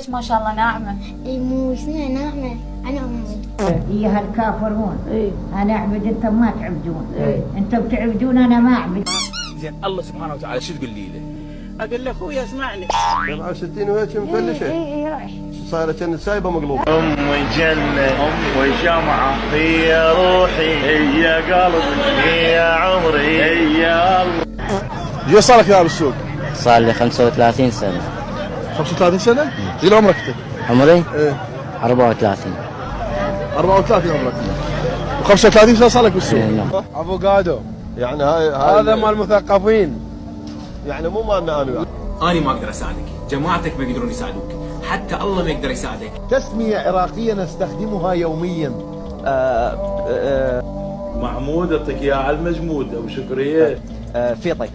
ما شاء الله ناعمة. اي مو اسمها ناعمة، أنا أعبد. هي هالكافرون. أنا أعبد أنتم ما تعبدون. أنتم تعبدون أنا ما أعبد. زين الله سبحانه وتعالى شو تقول لي له؟ اقول له اخوي اسمعني 67 وهيك مفلشه. إي راح. صايره كانت سايبه مقلوبه. أمي جنة أمي شمعة هي روحي هي قلبي هي عمري هي الله. ايش صار لك يا بالسوق؟ صار لي 35 سنة. 35 سنه؟ ايش عمرك انت؟ عمري؟ ايه 34. 34 عمرك. و35 سنه صار لك بالسوق؟ نعم. افوكادو. يعني هاي هذا مال المثقفين. يعني مو مالنا انا. أنا ما أقدر أساعدك، جماعتك ما يقدرون يساعدوك، حتى الله ما يقدر يساعدك. تسمية عراقية نستخدمها يوميا. محمود يعطيك اياه على المجمود ابو شكريه. فيطي.